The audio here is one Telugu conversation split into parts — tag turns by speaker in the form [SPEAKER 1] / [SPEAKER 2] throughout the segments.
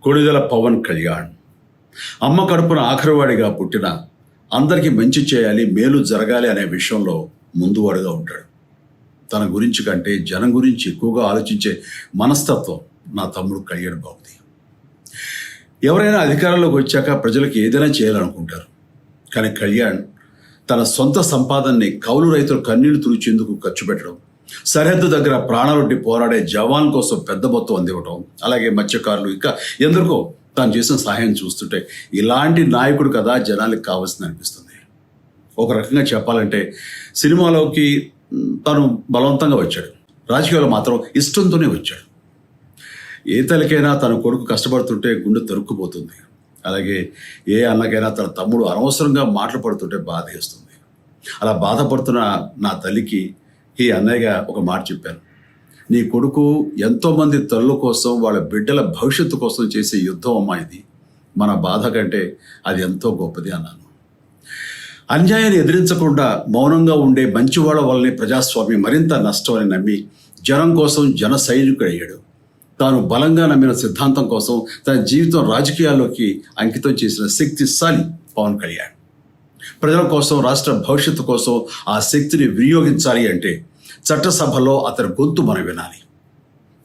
[SPEAKER 1] కొణిదెల పవన్ కళ్యాణ్ అమ్మ కడుపున ఆఖరివాడిగా పుట్టిన అందరికీ మంచి చేయాలి, మేలు జరగాలి అనే విషయంలో ముందువాడుగా ఉంటాడు. తన గురించి కంటే జనం గురించి ఎక్కువగా ఆలోచించే మనస్తత్వం నా తమ్ముడు కళ్యాణ్ బాబుది. ఎవరైనా అధికారంలోకి వచ్చాక ప్రజలకు ఏదైనా చేయాలనుకుంటారు. కానీ కళ్యాణ్ తన సొంత సంపాదనని కౌలు రైతులు కన్నీళ్లు తుడిచేందుకు ఖర్చు పెట్టడం, సరిహద్దు దగ్గర ప్రాణాలొడ్డి పోరాడే జవాన్ కోసం పెద్ద మొత్తం అందివ్వటం, అలాగే మత్స్యకారులు ఇంకా ఎందరికో తాను చేసిన సహాయం చూస్తుంటే ఇలాంటి నాయకుడు కదా జనానికి కావాల్సింది అనిపిస్తుంది. ఒక రకంగా చెప్పాలంటే సినిమాలోకి తను బలవంతంగా వచ్చాడు, రాజకీయాలు మాత్రం ఇష్టంతోనే వచ్చాడు. ఏ తల్లికైనా తన కొడుకు కష్టపడుతుంటే గుండె తరుక్కుపోతుంది. అలాగే ఏ అన్నకైనా తన తమ్ముడు అనవసరంగా మాటలు పడుతుంటే బాధ వేస్తుంది. అలా బాధపడుతున్న నా తల్లికి ఈ అన్నయ్యగా ఒక మాట చెప్పాను. నీ కొడుకు ఎంతోమంది తల్లుల కోసం, వాళ్ళ బిడ్డల భవిష్యత్తు కోసం చేసే యుద్ధం అమ్మా ఇది. మన బాధ కంటే అది ఎంతో గొప్పది అన్నాను. అన్యాయాన్ని ఎదిరించకుండా మౌనంగా ఉండే మంచివాళ్ళ వల్లనే ప్రజాస్వామ్యం మరింత నష్టం అని నమ్మి జనం కోసం జన సైనికుడు అయ్యాడు. తాను బలంగా నమ్మిన సిద్ధాంతం కోసం తన జీవితం రాజకీయాల్లోకి అంకితం చేసిన శక్తిశాలి పవన్ కళ్యాణ్. ప్రజల కోసం, రాష్ట్ర భవిష్యత్తు కోసం ఆ శక్తిని వినియోగించాలి అంటే చట్టసభలో అతని గొంతు మనం వినాలి.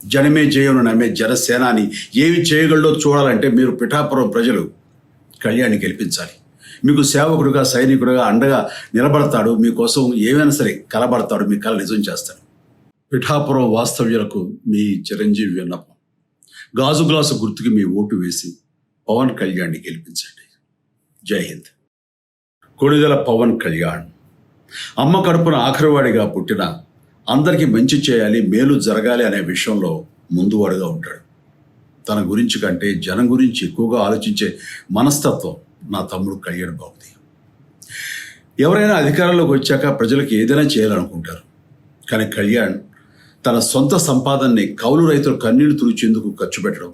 [SPEAKER 1] జనమే జయను నమ్మే జనసేనాని ఏమి చేయగలడో చూడాలంటే మీరు పిఠాపురం ప్రజలు కళ్యాణ్ని గెలిపించాలి. మీకు సేవకుడుగా, సైనికుడుగా అండగా నిలబడతాడు. మీకోసం ఏమైనా సరే కలబడతాడు, మీ కళ నిజం చేస్తాడు. పిఠాపురం వాస్తవ్యులకు మీ చిరంజీవి విన్నపం. గాజు గ్లాసు గుర్తుకి మీ ఓటు వేసి పవన్ కళ్యాణ్ని గెలిపించండి. జై హింద్. కొణిదెల పవన్ కళ్యాణ్ అమ్మ కడుపున ఆఖరివాడిగా పుట్టిన అందరికీ మంచి చేయాలి, మేలు జరగాలి అనే విషయంలో ముందువాడుగా ఉంటాడు. తన గురించి కంటే జనం గురించి ఎక్కువగా ఆలోచించే మనస్తత్వం నా తమ్ముడు కళ్యాణ్ బాబుది. ఎవరైనా అధికారంలోకి వచ్చాక ప్రజలకు ఏదైనా చేయాలనుకుంటారు. కానీ కళ్యాణ్ తన సొంత సంపాదనని కౌలు రైతులు కన్నీళ్లు తుడిచేందుకు ఖర్చు పెట్టడం,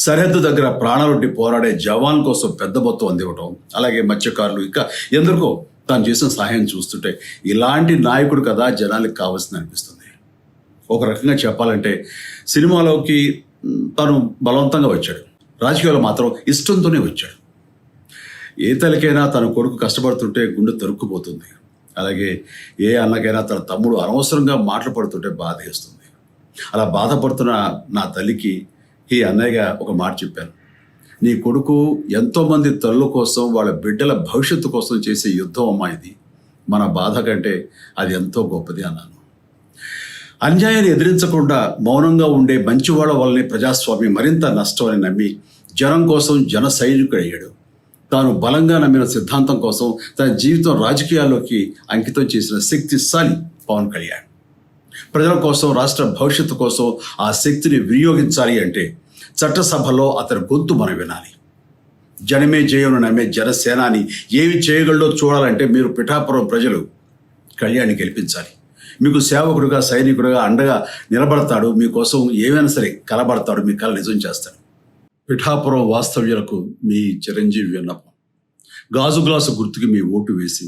[SPEAKER 1] సరిహద్దు దగ్గర ప్రాణాలొడ్డి పోరాడే జవాన్ కోసం పెద్ద మొత్తం అందివ్వటం, అలాగే మత్స్యకారులు ఇంకా ఎందరికో తాను చేసిన సహాయం చూస్తుంటే ఇలాంటి నాయకుడు కదా జనానికి కావాల్సింది అనిపిస్తుంది. ఒక రకంగా చెప్పాలంటే సినిమాలోకి తను బలవంతంగా వచ్చాడు, రాజకీయాలు మాత్రం ఇష్టంతోనే వచ్చాడు. ఏ తల్లికైనా తన కొడుకు కష్టపడుతుంటే గుండె తరుక్కుపోతుంది. అలాగే ఏ అన్నకైనా తన తమ్ముడు అనవసరంగా మాటలు పడుతుంటే బాధ వేస్తుంది. అలా బాధపడుతున్న నా తల్లికి ఈ అన్నయ్యగా ఒక మాట చెప్పాను. నీ కొడుకు ఎంతోమంది తల్లుల కోసం, వాళ్ళ బిడ్డల భవిష్యత్తు కోసం చేసే యుద్ధం అమ్మా ఇది. మన బాధ కంటే అది ఎంతో గొప్పది అన్నాను. అన్యాయాన్ని ఎదిరించకుండా మౌనంగా ఉండే మంచివాళ్ళ వల్లనే ప్రజాస్వామ్యం మరింత నష్టం అని నమ్మి జనం కోసం జన సైనికుడు అయ్యాడు. తాను బలంగా నమ్మిన సిద్ధాంతం కోసం తన జీవితం రాజకీయాల్లోకి అంకితం చేసిన శక్తిశాలి పవన్ కళ్యాణ్. ప్రజల కోసం, రాష్ట్ర భవిష్యత్తు కోసం ఆ శక్తిని వినియోగించాలి అంటే చట్టసభలో అతని గొంతు మనం వినాలి. జనమే జయను నమ్మే జనసేనాని ఏమి చేయగలడో చూడాలంటే మీరు పిఠాపురం ప్రజలు కళ్యాణ్ని గెలిపించాలి. మీకు సేవకుడుగా, సైనికుడుగా అండగా నిలబడతాడు. మీకోసం ఏమైనా సరే కలబడతాడు, మీ కళ నిజం చేస్తాడు. పిఠాపురం వాస్తవ్యులకు మీ చిరంజీవి విన్నపం. గాజు గ్లాసు గుర్తుకి మీ ఓటు వేసి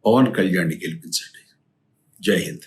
[SPEAKER 1] పవన్ కళ్యాణ్ని గెలిపించండి. జై హింద్.